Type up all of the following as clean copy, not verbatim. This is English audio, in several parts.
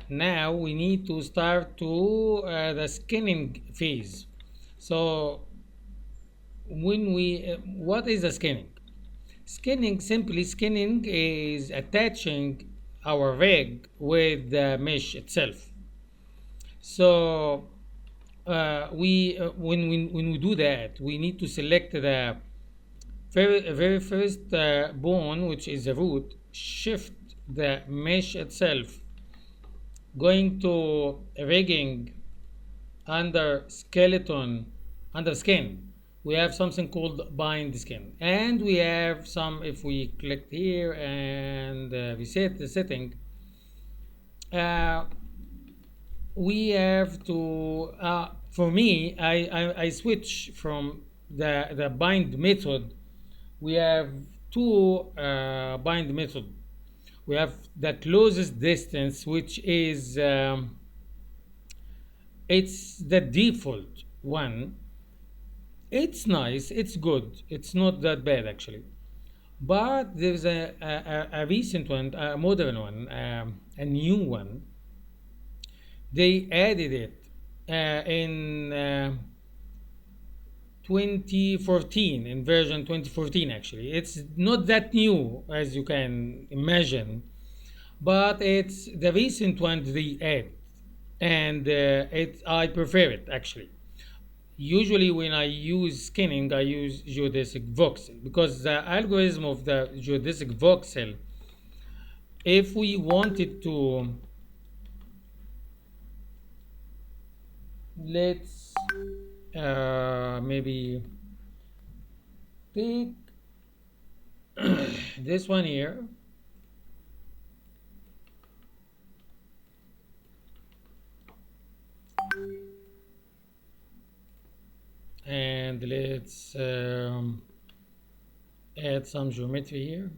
now we need to start to the skinning phase. So when we what is the skinning? Simply skinning is attaching our rig with the mesh itself. So when we do that, we need to select the very first bone, which is the root, shift the mesh itself, going to rigging under skeleton, under skin. We have something called bind skin, and we have some. If we click here and reset the setting, uh, we have to. For me, I switch from the bind method. We have two bind method. We have the closest distance, which is it's the default one. It's nice, it's good, it's not that bad actually. But there's a recent one, a modern one, a new one. They added it in 2014, in version 2014 actually. It's not that new as you can imagine, but it's the recent one they add, and I prefer it actually. Usually when I use skinning, I use geodesic voxel because the algorithm of the geodesic voxel, if we wanted to, let's maybe take this one here, and let's add some geometry here.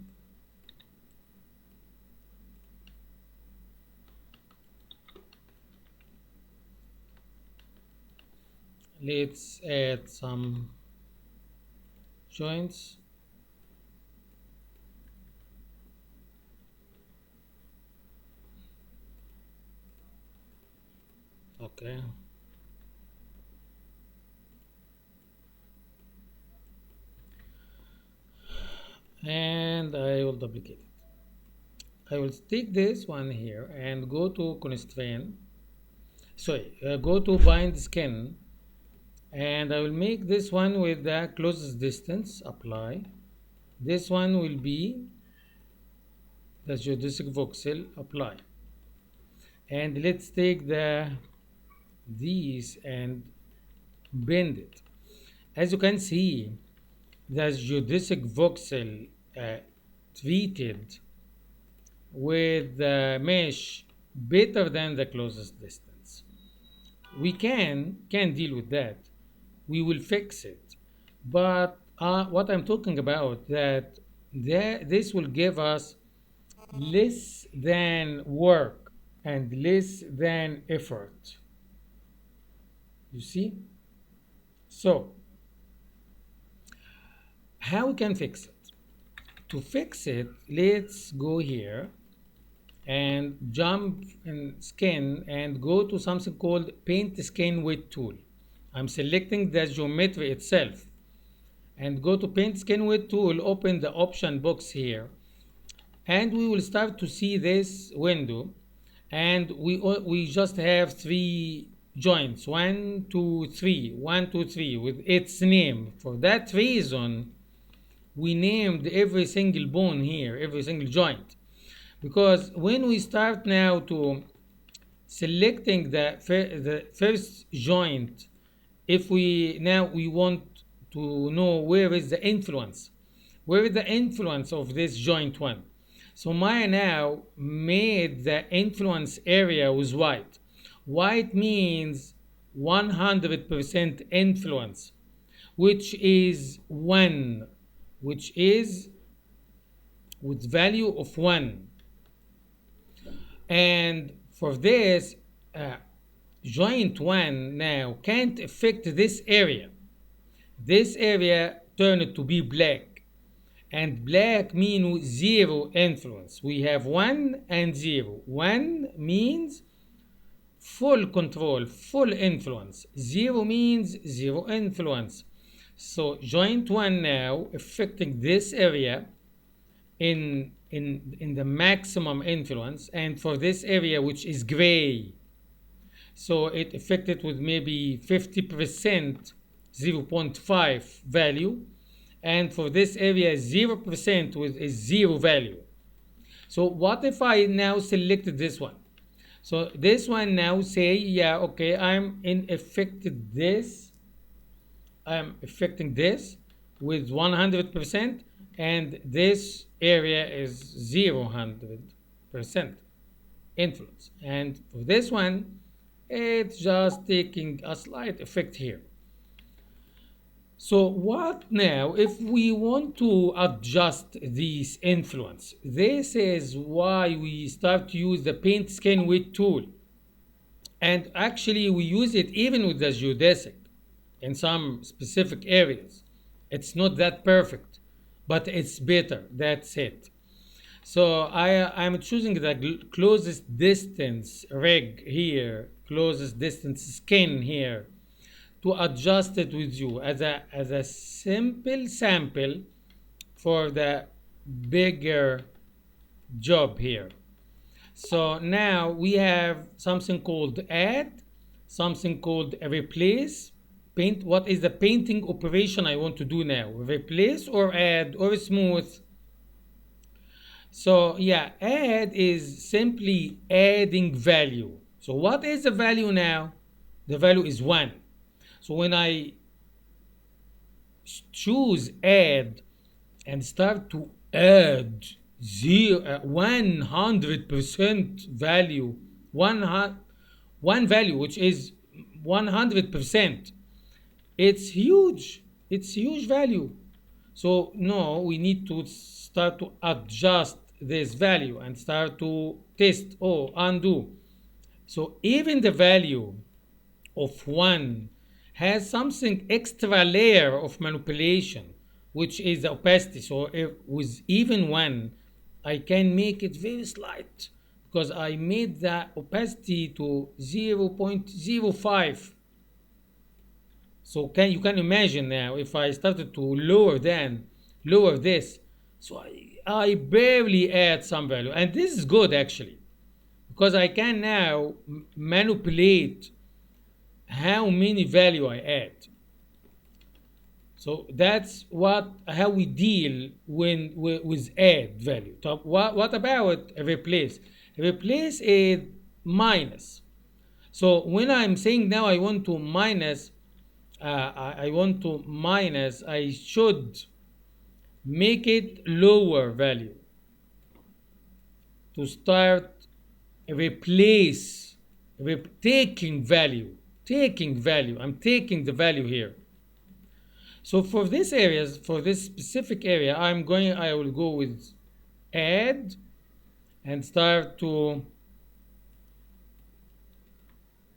Let's add some joints. Okay. And I will duplicate it. I will take this one here and go to constraint. Sorry, go to bind skin, and I will make this one with the closest distance, apply. This one will be the geodesic voxel, apply. And let's take these and bend it. As you can see, the geodesic voxel treated with the mesh better than the closest distance. We can deal with that. We will fix it. But what I'm talking about, that this will give us less than work and less than effort. You see? So, how we can fix it? To fix it, let's go here and jump in skin and go to something called paint skin width tool. I'm selecting the geometry itself and go to paint skin width tool, open the option box here, and we will start to see this window, and we just have three joints, 1 2 3, 1 2 3, with its name. For that reason, we named every single bone here, every single joint, because when we start now to selecting the first joint, if we want to know where is the influence, of this joint one. So Maya now made the influence area with white. White means 100% influence, which is 1, which is with value of 1. And for this, joint 1 now can't affect this area. This area turn it to be black. and black means zero influence. We have 1 and 0. 1 means full control, full influence. 0 means zero influence. So joint 1 now affecting this area in the maximum influence, and for this area which is gray, so it affected with maybe 50%, 0.5 value, and for this area 0% with a 0 value. So what if I now selected this one? So this one now say, yeah, okay, I'm affecting this with 100%, and this area is 0% influence. And for this one, it's just taking a slight effect here. So what now if we want to adjust this influence? This is why we start to use the paint skin width tool. And actually we use it even with the geodesic in some specific areas. It's not that perfect, but it's better. That's it. So I'm choosing the closest distance rig here, closest distance skin here, to adjust it with you as a simple sample for the bigger job here. So now we have something called add, something called replace, paint. What is the painting operation I want to do now? Replace or add or smooth? So yeah, add is simply adding value. So what is the value now? The value is 1. So when I choose add and start to add 100% value, one value which is 100%, it's huge. It's huge value. So no, we need to start to adjust this value and start to test or undo. So even the value of 1 has something extra layer of manipulation, which is the opacity. So if with even 1, I can make it very slight because I made the opacity to 0.05. So you can imagine now if I started to lower this, so I barely add some value, and this is good actually because I can now manipulate how many value I add. So that's how we deal with add value. So what about replace? Replace is minus. So when I'm saying now I want to minus, I should make it lower value to start replace, taking value. I'm taking the value here. So for this specific area, I will go with add and start to,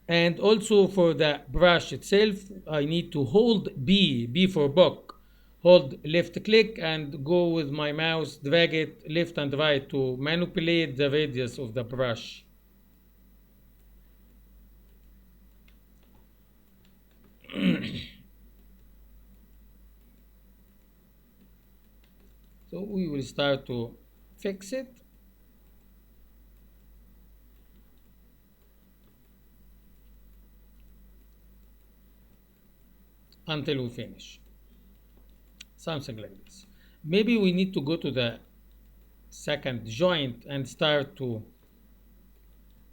and also for the brush itself, I need to hold B for book. Hold left click and go with my mouse, drag it left and right to manipulate the radius of the brush. So we will start to fix it. Until we finish. Something like this. Maybe we need to go to the second joint and start to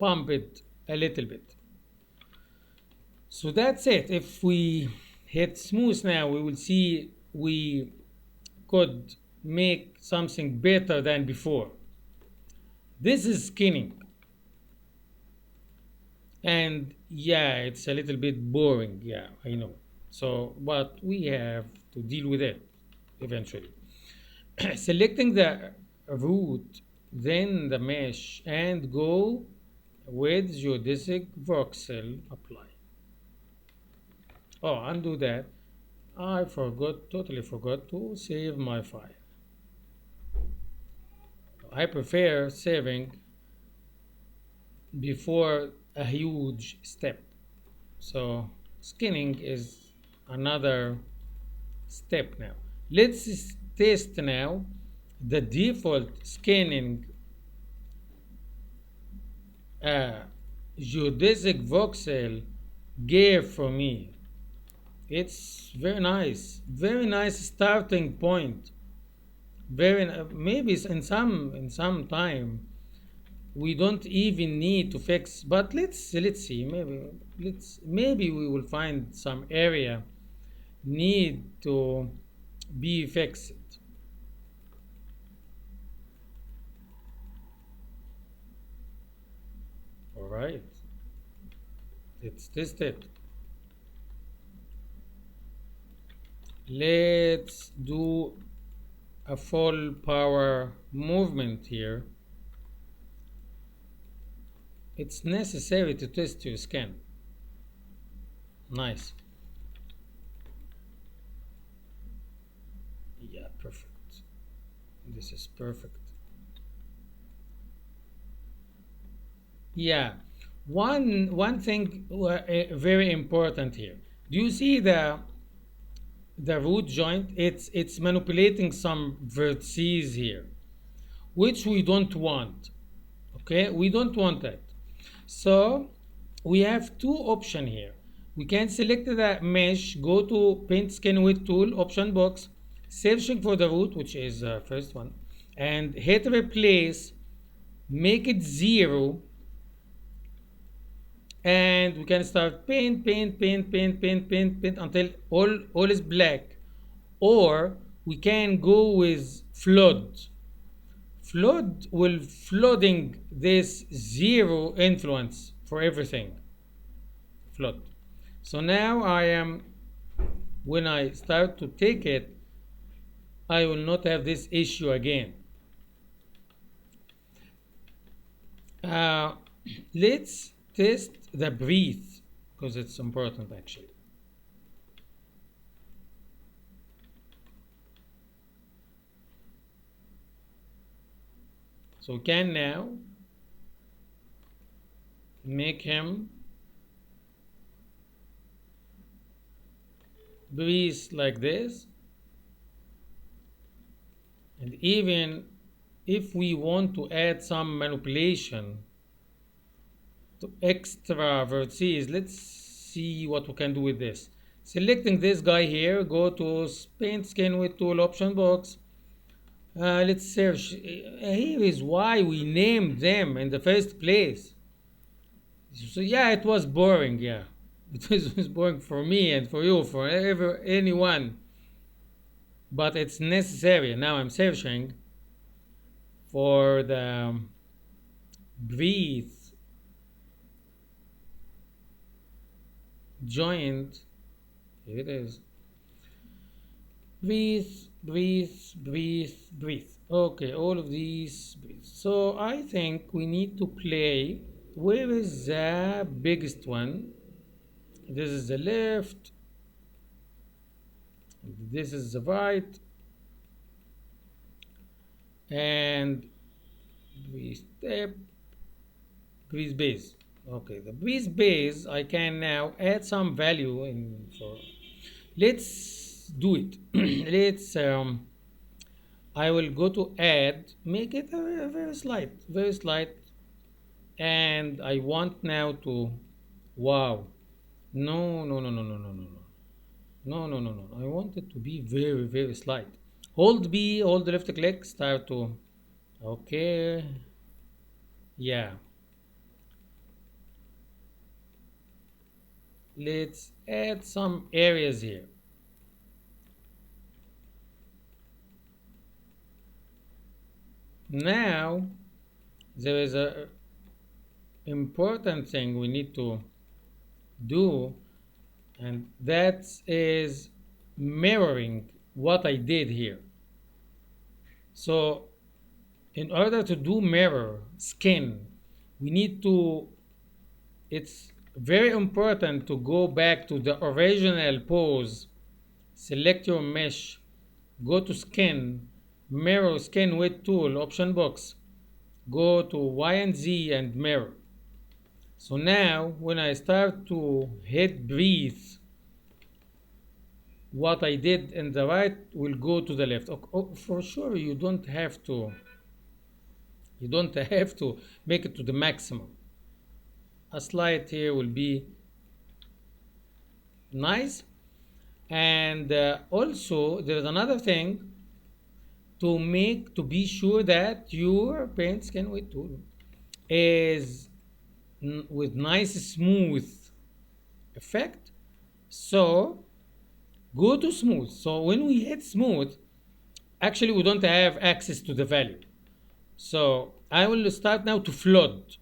pump it a little bit. So that's it. If we hit smooth now, we will see we could make something better than before. This is skinning. And yeah, it's a little bit boring. Yeah, I know. So, but we have to deal with it eventually. Selecting the root, then the mesh, and go with geodesic voxel apply. Oh, undo that. I totally forgot to save my file. I prefer saving before a huge step. So skinning is another step now. Let's test now the default scanning uh, geodesic voxel gave for me. It's very nice starting point. Maybe in some time we don't even need to fix, but let's see. Maybe we will find some area need to be fixed. All right, let's test it. Let's do a full power movement here. It's necessary to test your scan. Nice. Yeah, perfect. This is perfect. Yeah. One thing very important here. Do you see the root joint? It's manipulating some vertices here, which we don't want. Okay, we don't want that. So we have two options here. We can select the mesh, go to paint skin with tool option box, searching for the root, which is the first one, and hit replace, make it 0, and we can start paint until all is black. Or we can go with flood. Flood will flooding this 0 influence for everything. Flood. So now when I start to take it, I will not have this issue again. Uh, let's test the breathe because it's important actually. So we can now make him breathe like this. And even if we want to add some manipulation to extra vertices, let's see what we can do with this. Selecting this guy here, go to paint skin with tool option box. Let's search. Here is why we named them in the first place. So yeah, it was boring. Yeah, it was boring for me and for you, for anyone. But it's necessary. Now I'm searching for the breathe joint. Here it is. Breathe. Okay, all of these breathe. So I think we need to play. Where is the biggest one? This is the left. This is the right. And breathe step. Breathe base. Okay, the breathe base, I can now add some value in for. Let's do it. Let's I will go to add, make it very slight, and I want now to, wow, no, I want it to be very slight. Hold B, hold the left click, start to, okay, yeah. Let's add some areas here. Now there is a important thing we need to do, and that is mirroring what I did here. So in order to do mirror skin, we need to, it's very important to go back to the original pose, select your mesh, go to skin, mirror skin with tool option box, go to Y and Z and mirror. So now when I start to hit breathe, what I did in the right will go to the left. For sure, you don't have to make it to the maximum. A slide here will be nice. And also there is another thing to be sure that your paint skin weight tool is with nice smooth effect. So go to smooth. So when we hit smooth, actually we don't have access to the value. So I will start now to flood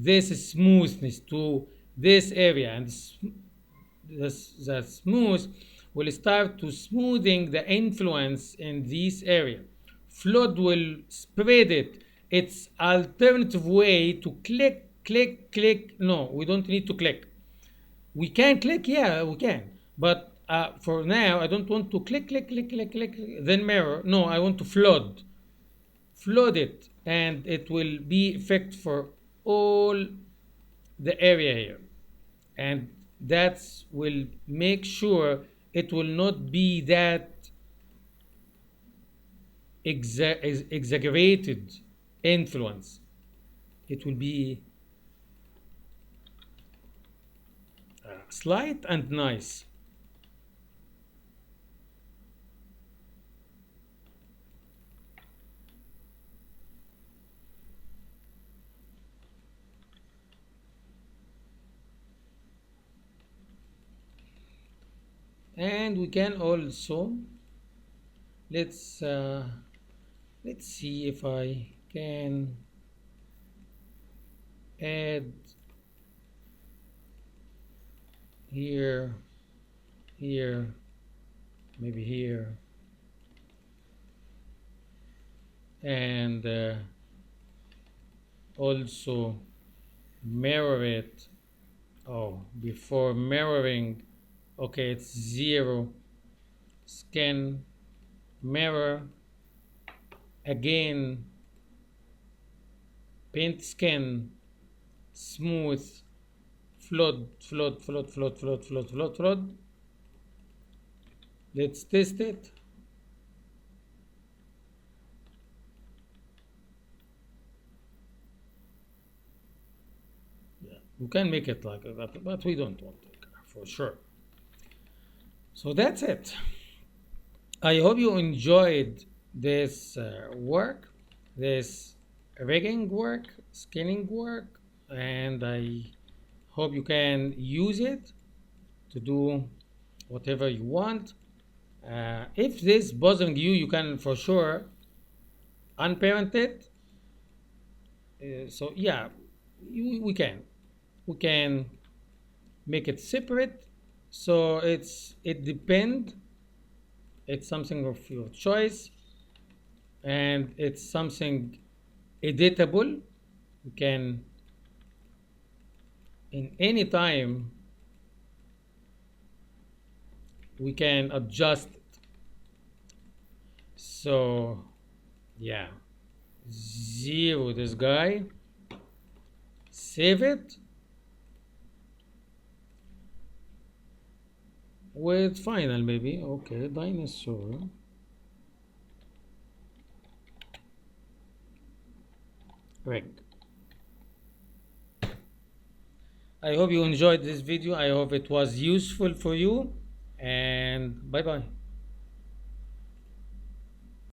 this smoothness to this area, and the smooth will start to smoothing the influence in this area. Flood will spread it. It's alternative way to click. No, we don't need to click. We can click, yeah, we can. But for now, I don't want to click, then mirror. No, I want to flood it, and it will be effect for all the area here. And that will make sure it will not be that exaggerated influence. It will be slight and nice. And we can also let's see if I can add here, maybe here, and also mirror it. Oh, before mirroring, okay, it's 0, skin, mirror, again, paint skin, smooth, flood. Let's test it. Yeah, you can make it like that, but we don't want it for sure. So that's it. I hope you enjoyed this work, this rigging work, skinning work, and I hope you can use it to do whatever you want. If this bothering you, you can for sure unparent it. So yeah, we can make it separate. So it depend. It's something of your choice, and it's something editable. You can in any time we can adjust it. So yeah, 0 this guy, save it with final, maybe. Okay, dinosaur rig. I hope you enjoyed this video. I hope it was useful for you, and bye bye.